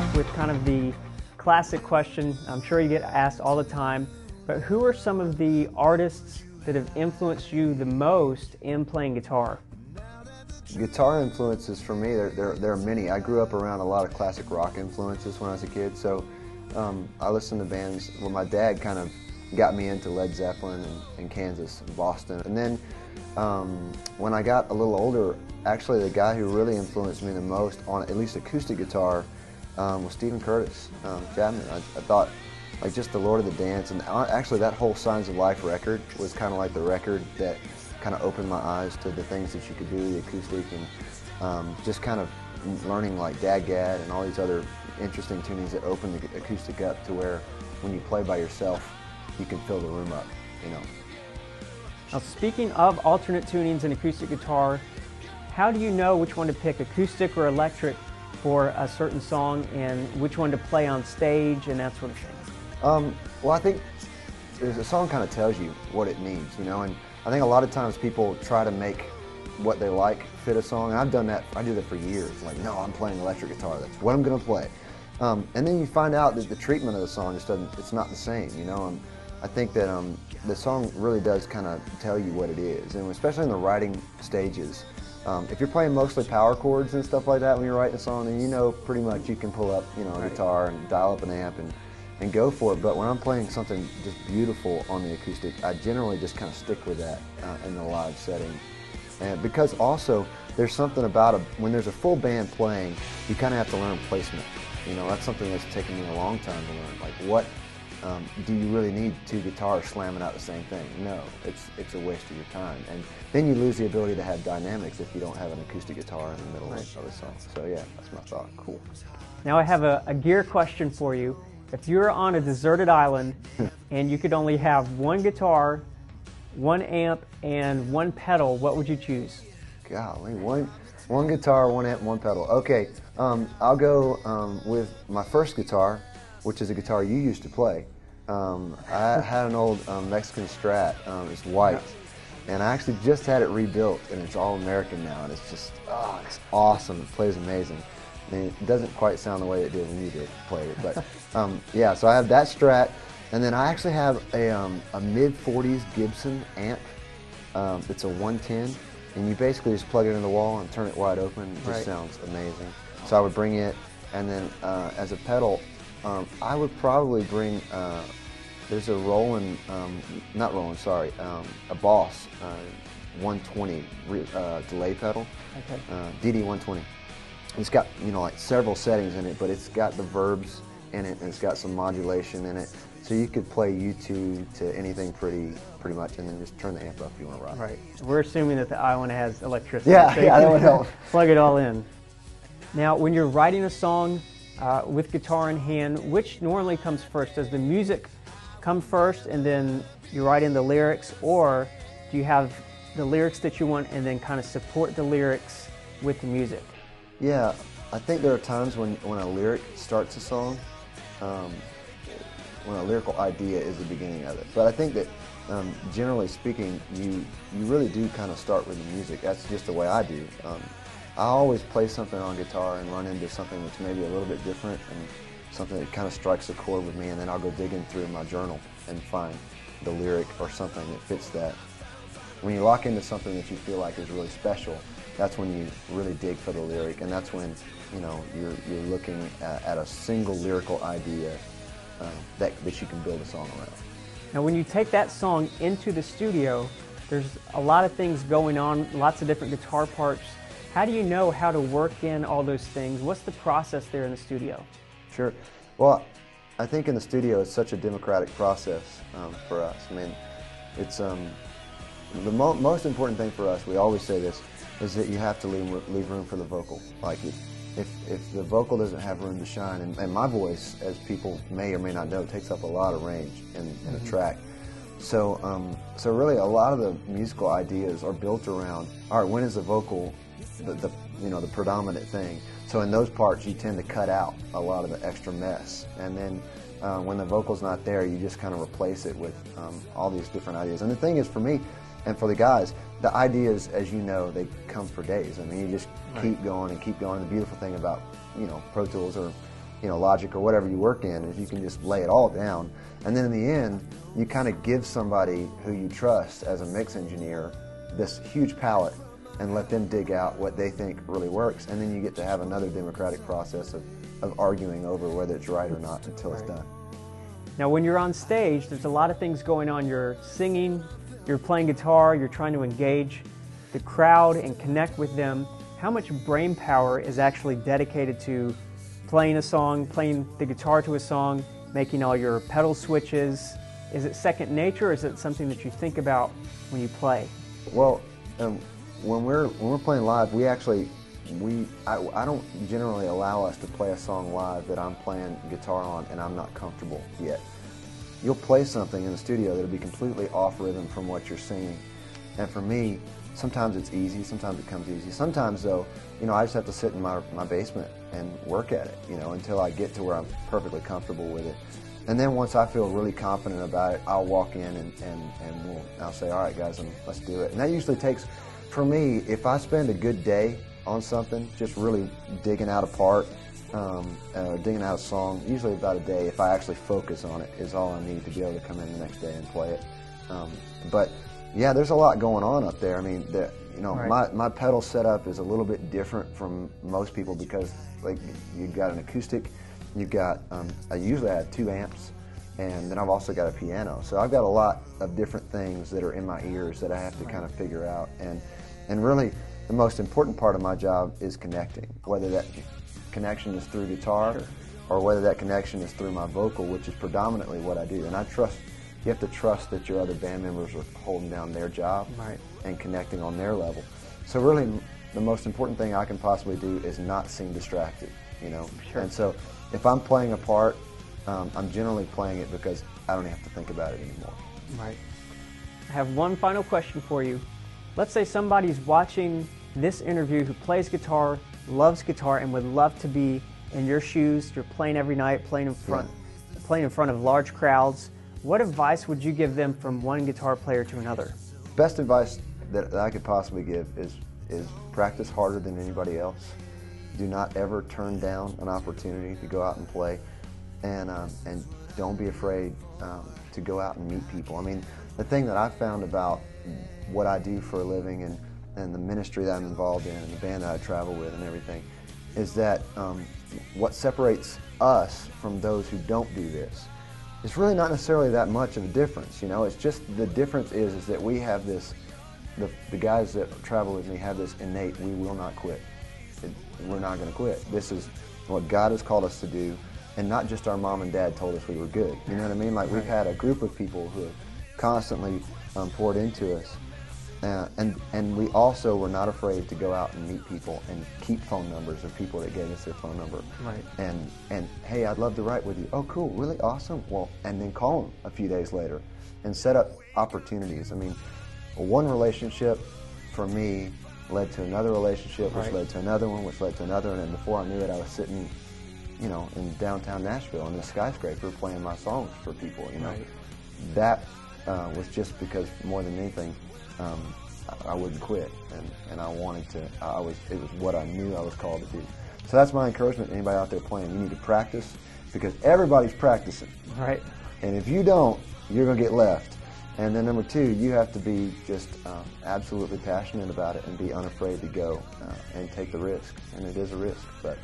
off with kind of the classic question I'm sure you get asked all the time, but who are some of the artists that have influenced you the most in playing guitar? Guitar influences for me, there are many. I grew up around a lot of classic rock influences when I was a kid, so I listened to bands. Well, my dad kind of got me into Led Zeppelin and Kansas and Boston. And then when I got a little older, actually the guy who really influenced me the most on at least acoustic guitar was Stephen Curtis, Chapman. I thought like just the Lord of the Dance, and actually that whole Signs of Life record was kind of like the record that kind of opened my eyes to the things that you could do, the acoustic, and just kind of learning like Dad-Gad and all these other interesting tunings that open the acoustic up to where when you play by yourself, you can fill the room up, you know. Now, speaking of alternate tunings in acoustic guitar, how do you know which one to pick, acoustic or electric, for a certain song, and which one to play on stage and that sort of thing? Well, I think a song kind of tells you what it needs, you know, and I think a lot of times people try to make what they like fit a song, and I've done that. I do that for years. Like, no, I'm playing electric guitar. That's what I'm going to play. And then you find out that the treatment of the song just doesn't. It's not the same, you know. I think that the song really does kind of tell you what it is, and especially in the writing stages. If you're playing mostly power chords and stuff like that when you're writing a song, then you know pretty much you can pull up, you know, a guitar and dial up an amp and go for it. But when I'm playing something just beautiful on the acoustic, I generally just kind of stick with that in the live setting. And because also there's something about when there's a full band playing, you kind of have to learn placement. You know, that's something that's taken me a long time to learn. Like, what do you really need two guitars slamming out the same thing? No, it's a waste of your time. And then you lose the ability to have dynamics if you don't have an acoustic guitar in the middle of the song. So yeah, that's my thought. Cool. Now I have a gear question for you. If you're on a deserted island and you could only have one guitar, one amp, and one pedal, what would you choose? Golly, one guitar, one amp, one pedal. Okay, I'll go with my first guitar, which is a guitar you used to play. I had an old Mexican Strat. It's white, and I actually just had it rebuilt, and it's all American now, and it's just, oh, it's awesome. It plays amazing. I mean, it doesn't quite sound the way it did when you played it, but yeah, so I have that Strat, and then I actually have a mid-40s Gibson amp. It's a 110, and you basically just plug it in the wall and turn it wide open. It just sounds amazing. So I would bring it, and then as a pedal, I would probably bring, there's a Roland, not Roland, sorry, a Boss 120 delay pedal, DD120. It's got, you know, like several settings in it, but it's got the verbs in it, and it's got some modulation in it, so you could play U2 to anything pretty much, and then just turn the amp up if you want to rock. Right. We're assuming that the island has electricity. Yeah, so yeah, that would help. Plug it all in. Now, when you're writing a song with guitar in hand, which normally comes first? Does the music come first and then you write in the lyrics, or do you have the lyrics that you want and then kind of support the lyrics with the music? Yeah, I think there are times when a lyric starts a song, when a lyrical idea is the beginning of it. But I think that generally speaking, you really do kind of start with the music. That's just the way I do. I always play something on guitar and run into something that's maybe a little bit different and something that kind of strikes a chord with me, and then I'll go digging through my journal and find the lyric or something that fits that. When you lock into something that you feel like is really special, that's when you really dig for the lyric, and that's when, you know, you're looking at a single lyrical idea that you can build a song around. Now, when you take that song into the studio, there's a lot of things going on, lots of different guitar parts. How do you know how to work in all those things? What's the process there in the studio? Sure. Well, I think in the studio it's such a democratic process for us. I mean, it's the most important thing for us, we always say this, is that you have to leave room for the vocal. Like, if the vocal doesn't have room to shine, and my voice, as people may or may not know, takes up a lot of range in a track. So really a lot of the musical ideas are built around, all right, when is the vocal the predominant thing? So in those parts you tend to cut out a lot of the extra mess, and then when the vocal's not there, you just kind of replace it with all these different ideas. And the thing is, for me and for the guys, the ideas, as you know, they come for days. I mean, you just keep going and keep going. The beautiful thing about, you know, Pro Tools or Logic or whatever you work in, is you can just lay it all down. And then in the end, you kind of give somebody who you trust as a mix engineer this huge palette and let them dig out what they think really works. And then you get to have another democratic process of arguing over whether it's right or not until it's done. Now, when you're on stage, there's a lot of things going on. You're singing, you're playing guitar, you're trying to engage the crowd and connect with them. How much brain power is actually dedicated to playing a song, playing the guitar to a song, making all your pedal switches? Is it second nature, or is it something that you think about when you play? Well, when we're playing live, I don't generally allow us to play a song live that I'm playing guitar on and I'm not comfortable yet. You'll play something in the studio that'll be completely off rhythm from what you're singing. And for me, sometimes it's easy, sometimes it comes easy. Sometimes though, I just have to sit in my basement and work at it, until I get to where I'm perfectly comfortable with it. And then once I feel really confident about it, I'll walk in and I'll say, all right guys, let's do it. And that usually takes, for me, if I spend a good day on something, just really digging out a part, digging out a song, usually about a day, if I actually focus on it, is all I need to be able to come in the next day and play it. But yeah, there's a lot going on up there. I mean, right. my pedal setup is a little bit different from most people because, like, you've got an acoustic, you've got, I usually have 2 amps, and then I've also got a piano. So I've got a lot of different things that are in my ears that I have to kind of figure out. And really, the most important part of my job is connecting, whether that connection is through guitar or whether that connection is through my vocal, which is predominantly what I do. And you have to trust that your other band members are holding down their job and connecting on their level. So really, the most important thing I can possibly do is not seem distracted, Sure. And so if I'm playing a part, I'm generally playing it because I don't have to think about it anymore. Right. I have one final question for you. Let's say somebody's watching this interview who plays guitar, loves guitar, and would love to be in your shoes. You're playing every night, playing in front of large crowds. What advice would you give them from one guitar player to another? Best advice that I could possibly give is practice harder than anybody else. Do not ever turn down an opportunity to go out and play, and don't be afraid to go out and meet people. I mean, the thing that I've found about what I do for a living and the ministry that I'm involved in and the band that I travel with and everything is that what separates us from those who don't do this, it's really not necessarily that much of a difference, It's just the difference is that we have this, the guys that travel with me have this innate, we will not quit. We're not going to quit. This is what God has called us to do, and not just our mom and dad told us we were good. You know what I mean? Like, we've had a group of people who have constantly poured into us. And we also were not afraid to go out and meet people and keep phone numbers of people that gave us their phone number. Right. And hey, I'd love to write with you. Oh, cool, really awesome. Well, and then call them a few days later and set up opportunities. I mean, one relationship for me led to another relationship, which led to another one, which led to another, and then before I knew it, I was sitting, in downtown Nashville in this skyscraper playing my songs for people. Right. That was just because more than anything, I wouldn't quit, and I wanted to. It was what I knew I was called to do. So that's my encouragement to anybody out there playing. You need to practice because everybody's practicing. Right. And if you don't, you're going to get left. And then number 2, you have to be just absolutely passionate about it and be unafraid to go and take the risk. And it is a risk, but